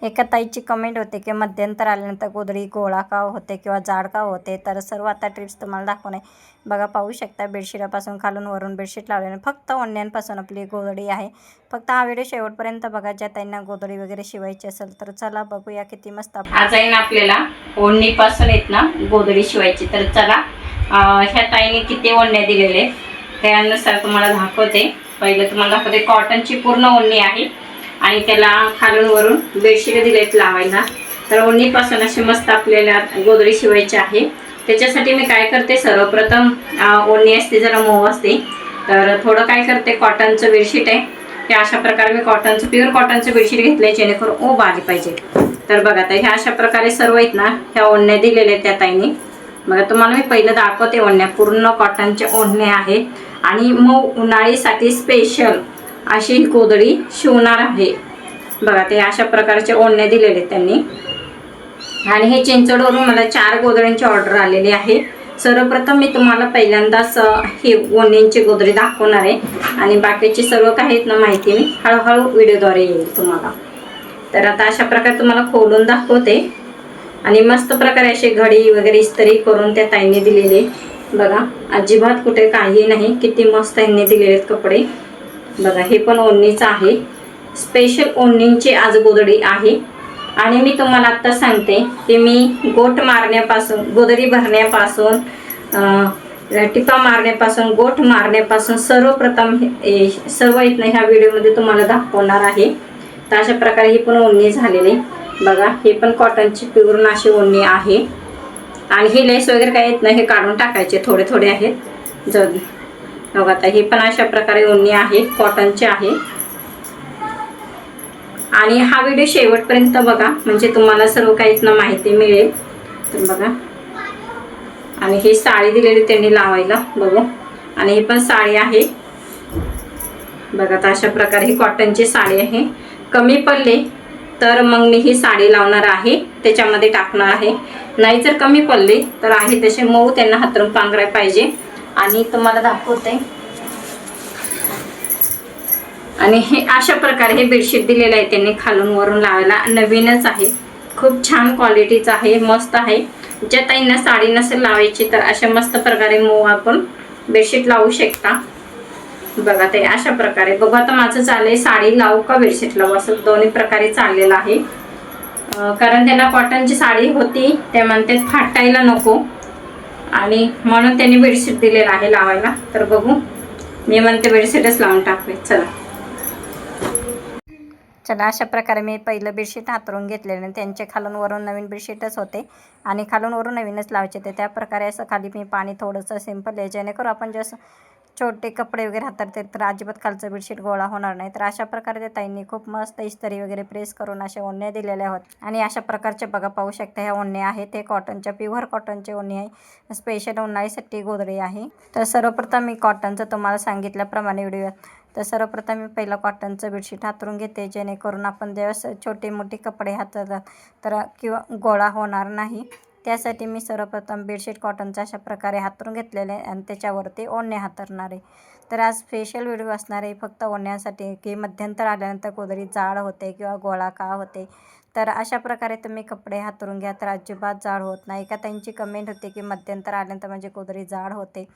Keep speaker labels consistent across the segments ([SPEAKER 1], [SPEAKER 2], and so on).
[SPEAKER 1] एका ताईची कमेंट होते की मध्यंतर आल्यानंतर गोधडी गोळा का होते किंवा जाड का होते. तर सर्व आता टिप्स तुम्हाला दाखवणे. बघा, पाहू शकता बेडशीटापासून खालून वरून बेडशीट लावल्याने फक्त ओढण्यांपासून आपली गोधडी आहे. फक्त हा व्हिडिओ शेवटपर्यंत बघा. ज्या ताईंना गोधडी वगैरे शिवायची असेल तर चला बघूया किती मस्त.
[SPEAKER 2] आज आहे ना आपल्याला ओढणीपासून येत ना गोधडी शिवायची. तर चला ह्या ताईने किती ओढण्या दिलेले त्यानुसार तुम्हाला दाखवते. पहिलं तुम्हाला दाखवते कॉटनची पूर्ण ओढणी आहे आणि त्याला खालून वरून बेडशीट दिलेत लावायला. तर ओढणीपासून असे मस्त आपल्याला गोधडी शिवायची आहे. त्याच्यासाठी मी काय करते, सर्वप्रथम ओढणी असते जरा मऊ असते तर थोडं काय करते, कॉटनचं बेडशीट आहे ते अशा प्रकारे मी कॉटनचं प्युअर कॉटनचं बेडशीट घेतलंय जेणेकरून ओढ आली पाहिजे. तर बघा आता ह्या अशा प्रकारे सर्व आहेत ना ह्या ओढण्या दिलेल्या त्या ताईने. बघा तुम्हाला मी पहिलं दाखवते ओढण्या. पूर्ण कॉटनच्या ओढण्या आहेत आणि मग उन्हाळीसाठी स्पेशल अशी गोधडी शिवणार आहे. बघा ते अशा प्रकारचे ओढणे दिलेले त्यांनी. आणि हे चिंचवडवरून मला 4 गोधड्यांची ऑर्डर आलेली आहे. सर्वप्रथम मी तुम्हाला पहिल्यांदाच ही ओढण्यांची गोधडी दाखवणार आहे आणि बाकीची सर्व काही आहेत ना माहिती मी हळूहळू व्हिडिओद्वारे येईल तुम्हाला. तर आता अशा प्रकारे तुम्हाला खोलून दाखवते आणि मस्त प्रकारे असे घडी वगैरे इस्त्री करून त्या ताईने दिलेले. बघा अजिबात कुठे काही नाही, किती मस्त ताईने दिलेले कपडे. बघा हे पण ओढणीचं आहे, स्पेशल ओढणींची आज गोधडी आहे. आणि मी तुम्हाला आता सांगते की मी गोट मारण्यापासून, गोधडी भरण्यापासून, टिपा मारण्यापासून, गोट मारण्यापासून सर्वप्रथम सर्व इथनं ह्या व्हिडिओमध्ये तुम्हाला दाखवणार आहे. तर अशा प्रकारे ही पण ओढणी झालेली. बघा हे पण कॉटनची प्युअर अशी ओढणी आहे आणि हे लेस वगैरे काय येत नाही, हे काढून टाकायचे, थोडे थोडे आहेत. बघा आता ही पण अशा प्रकारे ओढणी आहे, कॉटनची आहे. आणि हा व्हिडिओ शेवटपर्यंत बघा म्हणजे तुम्हाला सर्व काही इथनं माहिती मिळेल. तर बघा आणि ही साडी दिलेली त्यांनी लावायला बघू. आणि ही पण साडी आहे. बघा आता अशा प्रकारे ही कॉटनची साडी आहे. कमी पडले तर मग मी ही साडी लावणार आहे, त्याच्यामध्ये टाकणार आहे. नाही जर कमी पडले तर आहे तसे मऊ त्यांना हातरून पांघराय पाहिजे. आणि तुम्हाला दाखवते. आणि हे अशा प्रकारे हे बेडशीट दिलेलं आहे त्यांनी खालून वरून लावायला. नवीनच आहे, खूप छान क्वालिटीचं आहे, मस्त आहे. ज्या ताईंना साडी नसेल लावायची तर अशा मस्त प्रकारे मऊ आपण बेडशीट लावू शकता. बघा ते अशा प्रकारे. बघू आता माझं चाललंय साडी लावू का बेडशीट लावू, असं दोन्ही प्रकारे चाललेलं आहे. कारण त्यांना कॉटनची साडी होती, ते म्हणते फाटायला नको आणि म्हणून त्यांनी बेडशीट दिलेलं आहे लावायला. तर बघू, मी म्हणते बेडशीटच लावून टाकूया.
[SPEAKER 1] चला अशा प्रकारे मी पहिलं बेडशीट हातरून घेतलेलं. त्यांचे खालून वरून नवीन बेडशीटच होते आणि खालून वरून नवीनच लावायचे ते. त्या प्रकारे असं खाली मी पाणी थोडंसं सिंपल आहे, जेणेकरून आपण जसं छोटे कपडे वगैरे हाताळते तर अजिबात खालचं बेडशीट गोळा होणार नाही. तर अशा प्रकारे त्या ताईंनी खूप मस्त इस्त्री वगैरे प्रेस करून अशा ओढण्या दिलेल्या होत्या. आणि अशा प्रकारचे बघा पाहू शकता ह्या ओढण्या आहेत, ते कॉटनच्या प्युअर कॉटनची ओढणी आहे, स्पेशल उन्हाळीसाठी गोधडी आहे. तर सर्वप्रथम मी कॉटनचं तुम्हाला सांगितल्याप्रमाणे व्हिडिओ. तर सर्वप्रथम मी पहिलं कॉटनचं बेडशीट हातरून घेते, जेणेकरून आपण जेव्हा छोटे मोठे कपडे हाताळतात तर किंवा गोळा होणार नाही. त्यासाठी मी सर्वप्रथम बेडशीट कॉटनचं अशा प्रकारे हातरून घेतलेले आणि त्याच्यावरती ओढणे हातरणार आहे. तर आज स्पेशल व्हिडिओ असणार आहे फक्त ओढण्यासाठी की मध्यंतर आल्यानंतर गोधडी जाड होते किंवा गोळा का होते. तर अशा प्रकारे तुम्ही कपडे हातरून घ्या तर अजिबात जाड होत नाही. एका त्यांची कमेंट होते की मध्यंतर आल्यानंतर म्हणजे गोधडी जाड होते.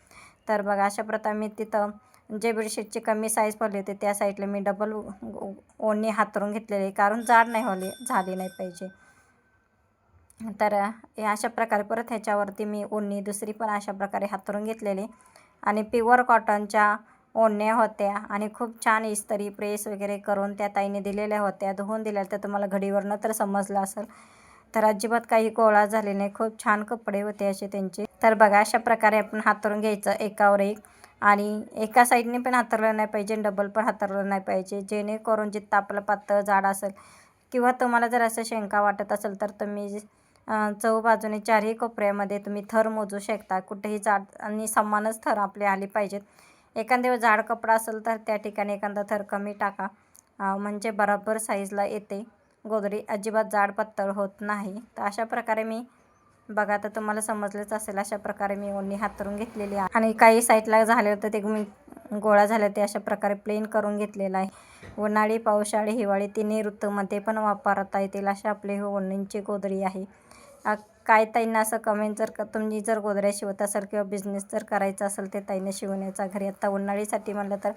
[SPEAKER 1] तर बघा अशा प्रकारे मी तिथं जे बेडशीटची कमी साईज पडली होती त्या साईडला मी डबल ओढणी हातरून घेतलेली, कारण जाड नाही झाली नाही पाहिजे. तर अशा प्रकारे परत ह्याच्यावरती मी ओढणी दुसरी पण अशा प्रकारे हातरून घेतलेली आणि प्युअर कॉटनच्या ओढण्या होत्या आणि खूप छान इस्त्री प्रेस वगैरे करून त्या ताईने दिलेल्या होत्या, धुवून दिल्या. तर तुम्हाला घडीवरनं तर समजलं असेल. तर अजिबात काही गोळा झाले नाही, खूप छान कपडे होते असे त्यांचे. तर बघा अशा प्रकारे आपण हातरून घ्यायचं एकावर एक आणि एका साईडने पण हातरलं नाही पाहिजे, डबल पण हातरलं नाही पाहिजे, जेणेकरून जिथं आपलं पातळ जाड असेल किंवा तुम्हाला जर असं शंका वाटत असेल तर तुम्ही चहूबाजूने 4ही कोपऱ्यामध्ये तुम्ही थर मोजू शकता. कुठेही जाड आणि समानच थर आपले आले पाहिजेत. एखाद्या जाड कपडा असेल तर त्या ठिकाणी एखादा थर कमी टाका, म्हणजे बरोबर साईजला येते गोधडी, अजिबात जाड पातळ होत नाही. तर अशा प्रकारे मी बघा आता तुम्हाला समजलंच असेल, अशा प्रकारे मी ओढणी हातरून घेतलेली आहे. आणि काही साईडला झाले होते ते मी गोळा झाला ते अशा प्रकारे प्लेन करून घेतलेला आहे. उन्हाळी, पावसाळी, हिवाळी तिन्ही ऋतूमध्ये पण वापरता येतील अशा आपली ही ओढणींची गोधडी आहे. काय ताईंना असं कमेंट जर तुम्ही जर गोधड्या शिवत असाल किंवा बिझनेस जर करायचा असेल ते ताईंना शिवण्याचा घरी. आता उन्हाळीसाठी म्हणलं तर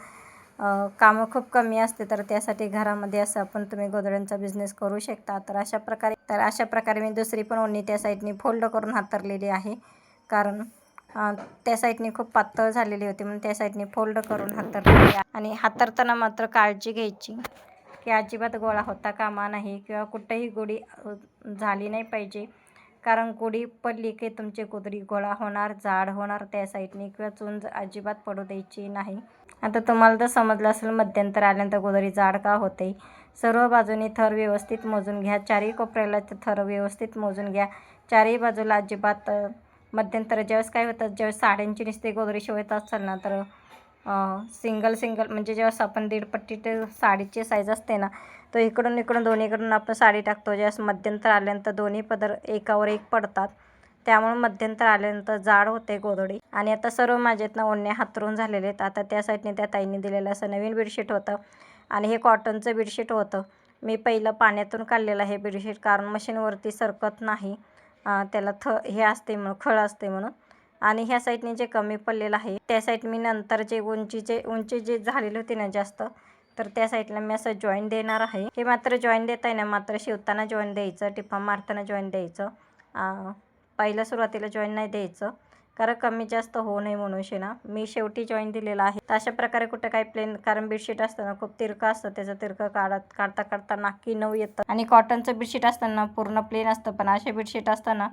[SPEAKER 1] कामं खूप कमी असते तर त्यासाठी घरामध्ये असं आपण तुम्ही गोधड्यांचा बिझनेस करू शकता. तर अशा प्रकारे मी दुसरी पण ओढणी त्या साईडनी फोल्ड करून हातरलेली आहे, कारण त्या साईडनी खूप पातळ झालेली होती म्हणून त्या साईडनी फोल्ड करून हातरलेली आहे. आणि हातरताना मात्र काळजी घ्यायची की अजिबात गोळा होता कामा नाही किंवा कुठेही गोडी झाली नाही पाहिजे, कारण गोडी पडली की तुमची गोधडी गोळा होणार, जाड होणार त्या साईडनी किंवा चुंज अजिबात पडू द्यायची नाही. आता तुम्हाला तर समजलं असेल मध्यंतर आल्यानंतर गोधडी जाड का होते. सर्व बाजूनी थर व्यवस्थित मोजून घ्या, चारही कोपऱ्याला थर व्यवस्थित मोजून घ्या. चारही बाजूला अजिबात मध्यंतर ज्यावेळेस काय होतं, ज्यावेळेस साड्यांची नुसती गोधडी शिवत असाल ना तर सिंगल म्हणजे ज्यावेळेस आपण दीडपट्टी ते साडीची साईज असते ना, तो इकडून दोन्हीकडून आपण साडी टाकतो. ज्यावेळेस मध्यंतर आल्यानंतर दोन्ही पदर एकावर एक पडतात, त्यामुळे मध्यंतर आल्यानंतर जाड होते गोधडी. आणि आता सर्व माझ्यात ना ओढण्या हातरून झालेले आहेत. आता त्या साईडने त्या ताईंनी दिलेलं असं नवीन बेडशीट होतं आणि हे कॉटनचं बेडशीट होतं. मी पहिलं पाण्यातून काढलेलं आहे बेडशीट, कारण मशीनवरती सरकत नाही, त्याला हे असते म्हणून, खळ असते म्हणून. आणि ह्या साईडने जे कमी पडलेलं आहे त्या साईड मी नंतर जे उंची जे झालेली होती ना जास्त, तर त्या साईडला मी असं जॉईंट देणार आहे. हे मात्र जॉईंट देता आहे ना, मात्र शिवताना जॉईंट द्यायचं, टिपा मारताना जॉईंट द्यायचं. पहिलं सुरुवातीला जॉईंट नाही द्यायचं, कारण कमी जास्त होऊ नये म्हणून ना मी शेवटी जॉईंट दिलेला आहे. तर अशा प्रकारे कुठं काही प्लेन, कारण बेडशीट असताना खूप तिरकं असतं, त्याचं तिरकं काढता नाकी नऊ येतं. आणि कॉटनचं बेडशीट असताना पूर्ण प्लेन असतं, पण असे बेडशीट असताना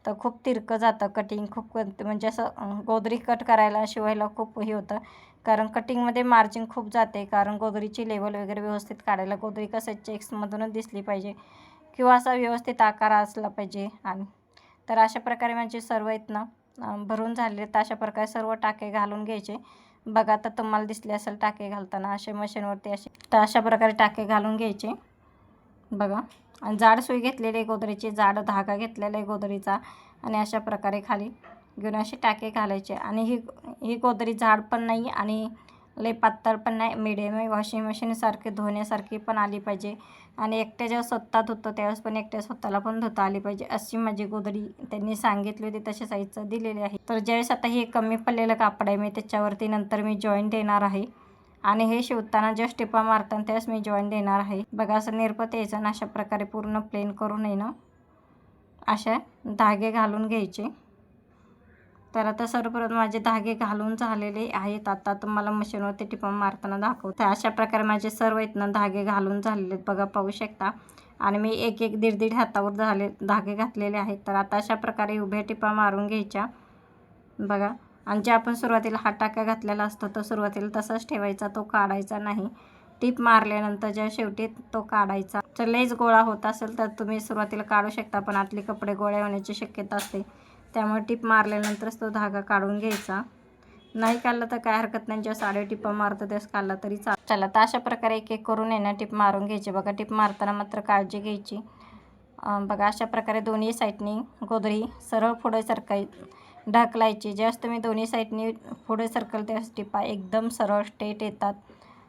[SPEAKER 1] तर खूप तिरकं जातं कटिंग, खूप म्हणजे असं गोधडी कट करायला शिवायला खूप हे होतं, कारण कटिंगमध्ये मार्जिन खूप जाते. कारण गोधडीची लेवल वगैरे व्यवस्थित काढायला गोधडी कसं चेक्समधूनच दिसली पाहिजे किंवा असा व्यवस्थित आकार असला पाहिजे. आणि तर अशा प्रकारे माझे सर्व आहेत ना भरून झाले. तर अशा प्रकारे सर्व टाके घालून घ्यायचे. बघा आता तुम्हाला दिसले असेल टाके घालताना असे मशीनवरती असे. तर अशा प्रकारे टाके घालून घ्यायचे बघा. आणि जाड सुई घेतलेली आहे गोधडीची, जाड धागा घेतलेला आहे गोधडीचा, आणि अशा प्रकारे खाली घेऊन असे टाके घालायचे. आणि ही गोधडी जाड पण नाही आणि लई पातळ पण नाही, मिडियम आहे. वॉशिंग मशीनसारखी धुण्यासारखी पण आली पाहिजे, आणि एकट्या जेव्हा स्वतः धुतो त्यावेळेस पण एकट्या स्वतःला पण धुता आली पाहिजे, अशी माझी गोधडी त्यांनी सांगितली होती, तशी साईजचं दिलेली आहे. तर ज्यावेळेस आता हे कमी पडलेलं कापड आहे मी त्याच्यावरती नंतर मी जॉईंट देणार आहे, आणि हे शिवताना जस्ट टिपा मारताना त्यावेळेस मी जॉईंट देणार आहे. बघा असं निरपत यायचं ना, अशा प्रकारे पूर्ण प्लेन करून आहे ना अशा धागे घालून घ्यायचे. तर आता सर्वप्रथम माझे धागे घालून झालेले आहेत. आता तुम्हाला मशीनवरती टिपा मारताना दाखवते. अशा प्रकारे माझे सर्व आहेत ना धागे घालून झालेले आहेत बघा, पाहू शकता. आणि मी एक दीड हातावर धागे घातलेले आहेत. तर आता अशा प्रकारे उभ्या टिपा मारून घ्यायच्या बघा. आणि जे आपण सुरुवातीला हा टाका घातलेला असतो तो सुरुवातीला तसाच ठेवायचा, तो काढायचा नाही. टिप मारल्यानंतर ज्या शेवटी तो काढायचा. जर लईच गोळा होत असेल तर तुम्ही सुरुवातीला काढू शकता, पण आतले कपडे गोळ्या होण्याची शक्यता असते, त्यामुळे टिप मारल्यानंतरच तो धागा काढून घ्यायचा. नाही काढला तर काय हरकत नाही, जेव्हा साडे टिपा मारतो त्यास काढला तरी चला. तर अशा प्रकारे एक करून आहे ना टिप मारून घ्यायची बघा. टिप मारताना मात्र काळजी घ्यायची बघा. अशा प्रकारे दोन्ही साईडनी गोधडी सरळ पुढे ढकलायची. ज्यावेळेस तुम्ही दोन्ही साईडनी पुढे सरकल त्यावेळेस टिपा एकदम सरळ स्ट्रेट येतात,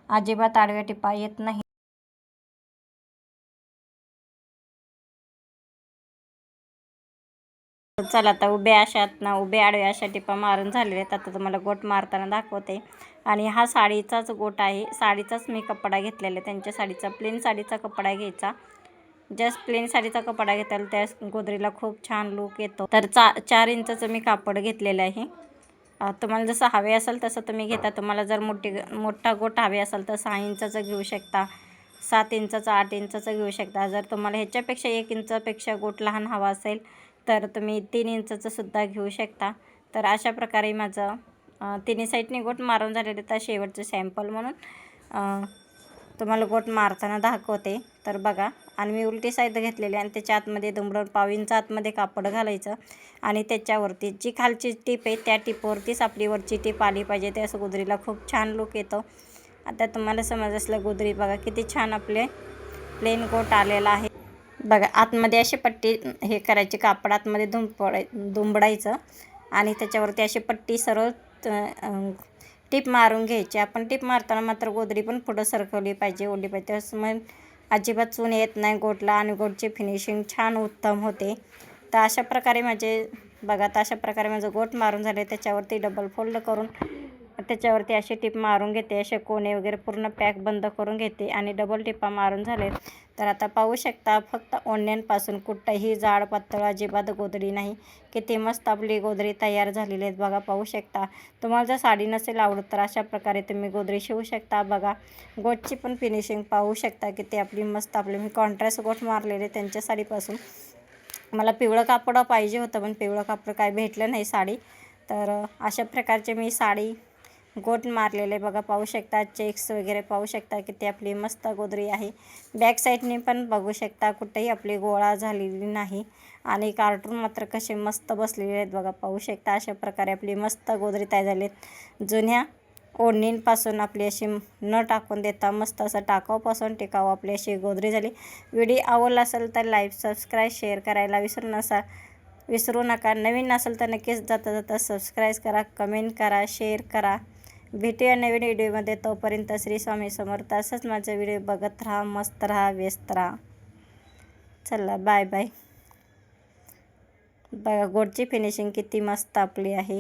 [SPEAKER 1] अजिबात आडव्या टिपा येत नाही. चला आता उभ्या आडव्या अशा टिपा मारून झालेल्या आहेत. आता तुम्हाला गोट मारताना दाखवते. आणि हा साडीचाच गोट आहे, साडीचाच मी कपडा घेतलेला आहे. त्यांच्या साडीचा प्लेन साडीचा कपडा घ्यायचा. जस्ट प्लेन साडीचा कपडा घेताल त्या गोधडीला खूप छान लुक येतो. तर 4 इंचाचं मी कापड घेतलेलं आहे. तुम्हाला जसं हवे असेल तसं तुम्ही घेता. तुम्हाला जर मोठा गोट हवे असेल तर 6 इंचाचं घेऊ शकता, 7 इंचाचा, 8 इंचाचं घेऊ शकता. जर तुम्हाला ह्याच्यापेक्षा 1 इंचापेक्षा गोट लहान हवा असेल तर तुम्ही 3 इंचाचं सुद्धा घेऊ शकता. तर अशा प्रकारे माझं तिन्ही साईडने गोट मारून झालेले. तर शेवटचं सॅम्पल म्हणून तुम्हाला गोट मारताना दाखवते. तर बघा. आणि मी उलटी साईड घेतलेली आणि त्याच्या आतमध्ये दुमडून 1/2 इंच आतमध्ये कापड घालायचं, आणि त्याच्यावरती जी खालची टीप आहे त्या टिपवरतीच आपली वरची टीप आली पाहिजे. त्या असं गोधडीला खूप छान लुक येतो. आता तुम्हाला समज असलं गोधडी बघा किती छान आपले प्लेन गोट आलेला आहे बघा. आतमध्ये अशी पट्टी हे करायची, कापड आतमध्ये दुमडायचं आणि त्याच्यावरती अशी पट्टी सरळ टिप मारून घ्यायची. आपण टिप मारताना मात्र गोदडी पण पुढं सरकवली पाहिजे, ओढली पाहिजे. असं मग अजिबात चून येत नाही गोटला आणि गोटची फिनिशिंग छान उत्तम होते. तर अशा प्रकारे बघा, तर अशा प्रकारे माझं गोट मारून झाले. त्याच्यावरती डबल फोल्ड करून त्याच्यावरती अशी टिप मारून घेते. असे कोणे वगैरे पूर्ण पॅक बंद करून घेते आणि डबल टिपा मारून झाले. तर आता पाहू शकता, फक्त ओढण्यांपासून कुठंही जाड पातळ अजिबात गोदडी नाही. किती मस्त आपली गोदडी तयार झालेली आहेत बघा, पाहू शकता. तुम्हाला जर साडी नसेल आवडत तर अशा प्रकारे तुम्ही गोदडी शिवू शकता. बघा, गोटची पण फिनिशिंग पाहू शकता किती आपली मस्त. मी कॉन्ट्रास्ट गोट मारलेले त्यांच्या साडीपासून. मला पिवळं कापड पाहिजे होतं, पण पिवळं कापड काय भेटलं नाही साडी. तर अशा प्रकारचे मी साडी गोट मारलेले बघा, पाहू शकता. चेक्स वगैरे पाहू शकता किती आपली मस्त गोदडी आहे. बॅक साईडने पण बघू शकता, कुठेही आपली गोळा झालेली नाही आणि कार्टून मात्र कसे मस्त बसलेले आहेत बघा, पाहू शकता. अशा प्रकारे आपली मस्त गोदडी तयार झाली आहेत. जुन्या ओढणींपासून आपली अशी न टाकून देता मस्त असं टाकाऊपासून टिकाऊ आपली अशी गोदडी झाली. व्हिडिओ आवडला असेल तर लाईक, सबस्क्राईब, शेअर करायला विसरू नका. नवीन असेल तर नक्कीच जाता जाता सबस्क्राईब करा, कमेंट करा, शेअर करा. भेटूया नवीन व्हिडिओमध्ये. तोपर्यंत श्री स्वामी समर्थ. असंच माझं व्हिडिओ बघत राहा, मस्त राहा, व्यस्त राहा. चला, बाय बाय. बघा, गोटची फिनिशिंग किती मस्त आपली आहे.